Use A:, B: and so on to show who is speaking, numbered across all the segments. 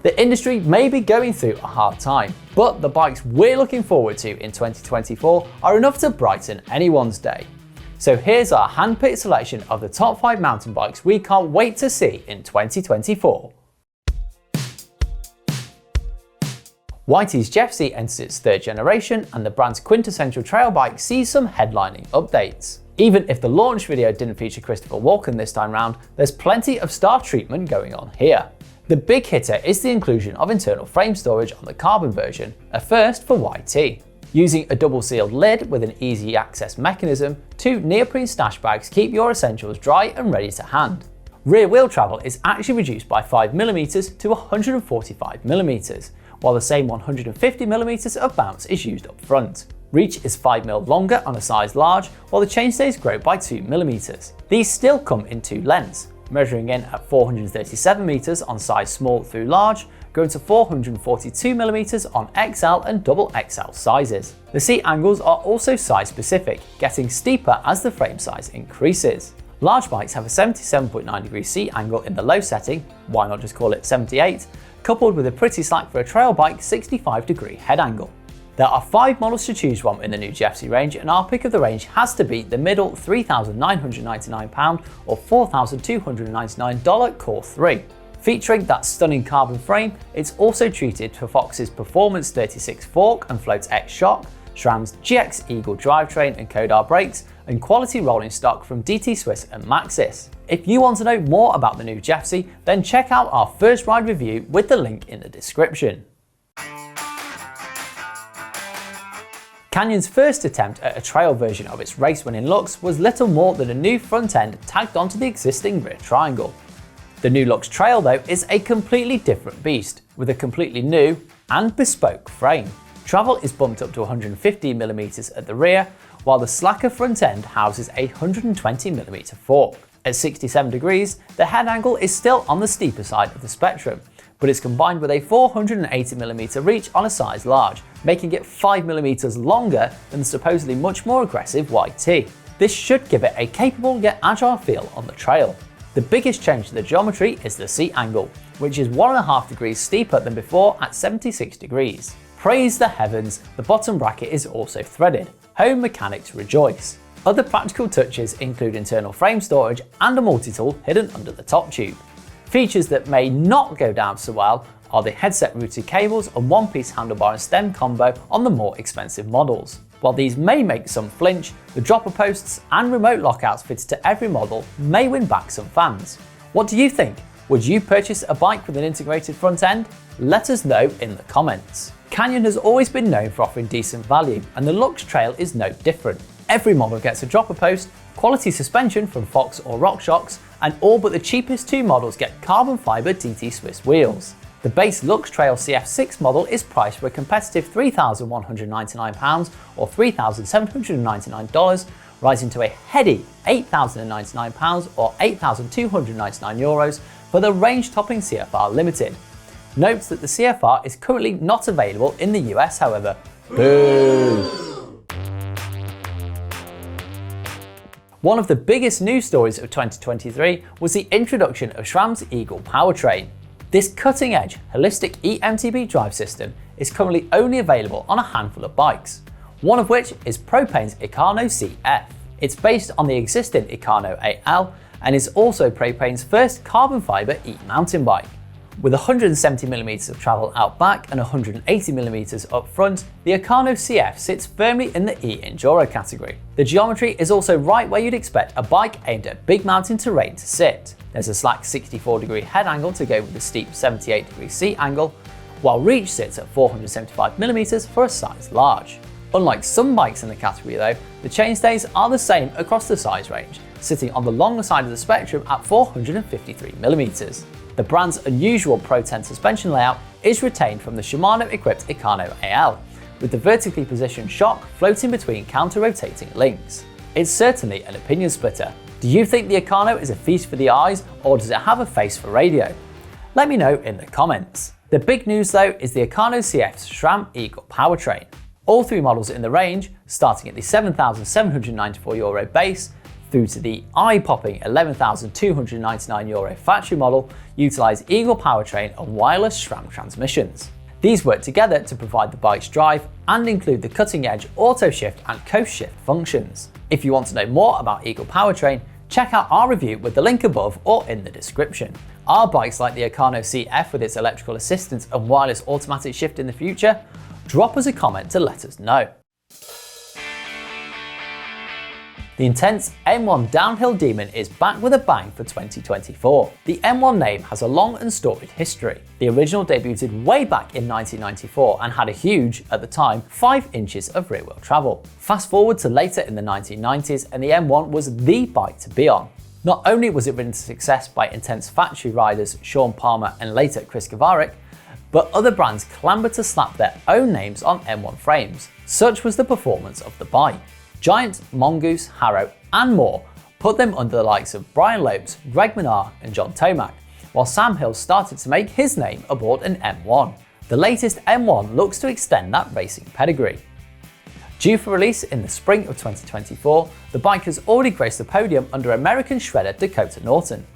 A: The industry may be going through a hard time, but the bikes we're looking forward to in 2024 are enough to brighten anyone's day. So here's our hand-picked selection of the top 5 mountain bikes we can't wait to see in 2024. YT's Jeffsy enters its 3rd generation, and the brand's quintessential trail bike sees some headlining updates. Even if the launch video didn't feature Christopher Walken this time round, there's plenty of star treatment going on here. The big hitter is the inclusion of internal frame storage on the carbon version, a first for YT. Using a double-sealed lid with an easy access mechanism, 2 neoprene stash bags keep your essentials dry and ready to hand. Rear wheel travel is actually reduced by 5mm to 145mm, while the same 150mm of bounce is used up front. Reach is 5mm longer on a size large, while the chainstays grow by 2mm. These still come in 2 lengths, measuring in at 437mm on size small through large, going to 442mm on XL and XXL sizes. The seat angles are also size specific, getting steeper as the frame size increases. Large bikes have a 77.9° seat angle in the low setting, why not just call it 78, coupled with a pretty slack for a trail bike 65° head angle. There are 5 models to choose from in the new Jeffsy range, and our pick of the range has to be the middle £3,999 or $4,299 Core 3. Featuring that stunning carbon frame, it's also treated for Fox's Performance 36 fork and Float X shock, SRAM's GX Eagle drivetrain and Kodar brakes, and quality rolling stock from DT Swiss and Maxxis. If you want to know more about the new Jeffsy, then check out our first ride review with the link in the description. Canyon's first attempt at a trail version of its race-winning Lux was little more than a new front end tagged onto the existing rear triangle. The new Lux Trail though is a completely different beast, with a completely new and bespoke frame. Travel is bumped up to 115mm at the rear, while the slacker front end houses a 120mm fork. At 67 degrees, the head angle is still on the steeper side of the spectrum, but it's combined with a 480mm reach on a size large, making it 5mm longer than the supposedly much more aggressive YT. This should give it a capable yet agile feel on the trail. The biggest change to the geometry is the seat angle, which is 1.5 degrees steeper than before at 76 degrees. Praise the heavens, the bottom bracket is also threaded. Home mechanics rejoice. Other practical touches include internal frame storage and a multi-tool hidden under the top tube. Features that may not go down so well are the headset routed cables and one-piece handlebar and stem combo on the more expensive models. While these may make some flinch, the dropper posts and remote lockouts fitted to every model may win back some fans. What do you think? Would you purchase a bike with an integrated front end? Let us know in the comments. Canyon has always been known for offering decent value, and the Lux Trail is no different. Every model gets a dropper post, quality suspension from Fox or RockShox, and all but the cheapest 2 models get carbon fibre DT Swiss wheels. The base Lux Trail CF6 model is priced for a competitive £3,199 or $3,799, rising to a heady £8,099 or €8,299 for the range-topping CFR Limited. Note that the CFR is currently not available in the US, however. Boo! One of the biggest news stories of 2023 was the introduction of SRAM's Eagle Powertrain. This cutting-edge, holistic eMTB drive system is currently only available on a handful of bikes, one of which is Propain's Ekano CF. It's based on the existing Ekano AL and is also Propain's first carbon fibre e-mountain bike. With 170mm of travel out back and 180mm up front, the Ekano CF sits firmly in the e-Enduro category. The geometry is also right where you'd expect a bike aimed at big mountain terrain to sit. There's a slack 64-degree head angle to go with the steep 78-degree seat angle, while reach sits at 475mm for a size large. Unlike some bikes in the category though, the chainstays are the same across the size range, sitting on the longer side of the spectrum at 453mm. The brand's unusual Pro 10 suspension layout is retained from the Shimano-equipped Ekano AL, with the vertically positioned shock floating between counter-rotating links. It's certainly an opinion splitter. Do you think the Ekano is a feast for the eyes, or does it have a face for radio? Let me know in the comments. The big news though is the Ekano CF's SRAM Eagle Powertrain. All 3 models in the range, starting at the €7,794 base, through to the eye-popping €11,299 factory model, utilise Eagle Powertrain and wireless SRAM transmissions. These work together to provide the bike's drive and include the cutting-edge auto shift and coast shift functions. If you want to know more about Eagle Powertrain, check out our review with the link above or in the description. Are bikes like the Ekano CF with its electrical assistance and wireless automatic shift in the future? Drop us a comment to let us know. The intense M1 downhill demon is back with a bang for 2024. The M1 name has a long and storied history. The original debuted way back in 1994 and had a huge, at the time, 5 inches of rear-wheel travel. Fast forward to later in the 1990s and the M1 was the bike to be on. Not only was it ridden to success by intense factory riders Sean Palmer and later Chris Kavarik, but other brands clambered to slap their own names on M1 frames. Such was the performance of the bike. Giant, Mongoose, Harrow and more put them under the likes of Brian Lopes, Greg Minnaar and John Tomac, while Sam Hill started to make his name aboard an M1. The latest M1 looks to extend that racing pedigree. Due for release in the spring of 2024, the bike has already graced the podium under American shredder Dakota Norton.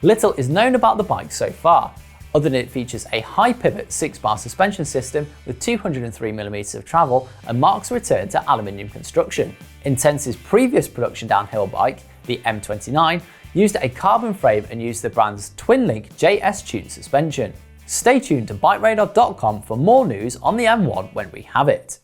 A: Little is known about the bike so far, other than it features a high pivot 6-bar suspension system with 203mm of travel and marks a return to aluminium construction. Intense's previous production downhill bike, the M29, used a carbon frame and used the brand's twin-link JS Tune suspension. Stay tuned to BikeRadar.com for more news on the M1 when we have it.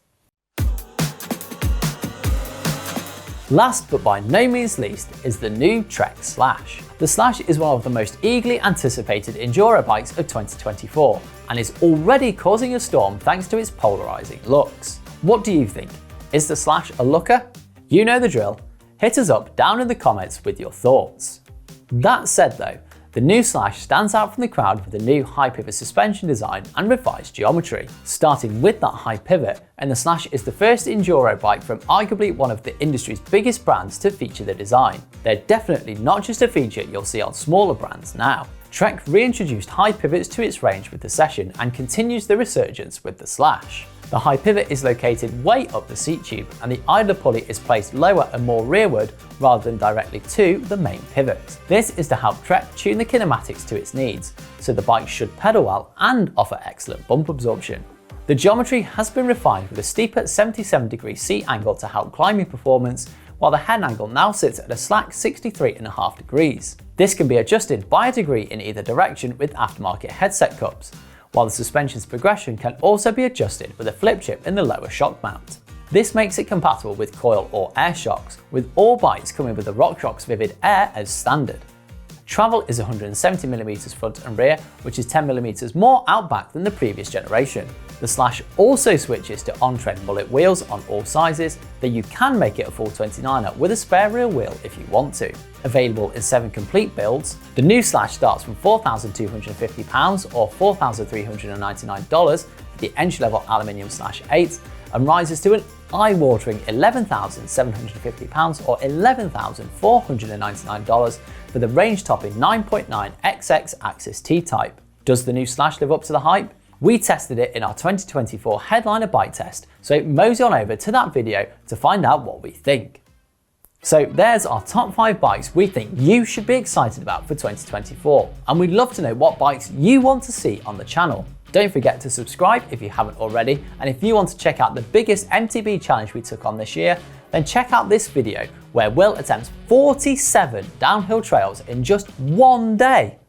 A: Last but by no means least is the new Trek Slash. The Slash is one of the most eagerly anticipated Enduro bikes of 2024 and is already causing a storm thanks to its polarising looks. What do you think? Is the Slash a looker? You know the drill. Hit us up down in the comments with your thoughts. That said though, the new Slash stands out from the crowd with a new high pivot suspension design and revised geometry. Starting with that high pivot, and the Slash is the first Enduro bike from arguably one of the industry's biggest brands to feature the design. They're definitely not just a feature you'll see on smaller brands now. Trek reintroduced high pivots to its range with the Session and continues the resurgence with the Slash. The high pivot is located way up the seat tube and the idler pulley is placed lower and more rearward rather than directly to the main pivot. This is to help Trek tune the kinematics to its needs, so the bike should pedal well and offer excellent bump absorption. The geometry has been refined with a steeper 77° seat angle to help climbing performance, while the head angle now sits at a slack 63.5 degrees. This can be adjusted by a degree in either direction with aftermarket headset cups, while the suspension's progression can also be adjusted with a flip chip in the lower shock mount. This makes it compatible with coil or air shocks, with all bikes coming with the RockShox Vivid Air as standard. Travel is 170mm front and rear, which is 10mm more outback than the previous generation. The Slash also switches to on-trend mullet wheels on all sizes, though you can make it a full 29er with a spare rear wheel if you want to. Available in 7 complete builds, the new Slash starts from £4,250 or $4,399 for the entry-level aluminium Slash 8 and rises to an eye-watering £11,750 or $11,499 for the range-topping 9.9 XX Axis T-Type. Does the new Slash live up to the hype? We tested it in our 2024 headliner bike test, so mosey on over to that video to find out what we think. So there's our top 5 bikes we think you should be excited about for 2024, and we'd love to know what bikes you want to see on the channel. Don't forget to subscribe if you haven't already, and if you want to check out the biggest eMTB challenge we took on this year, then check out this video where Will attempts 47 downhill trails in just one day.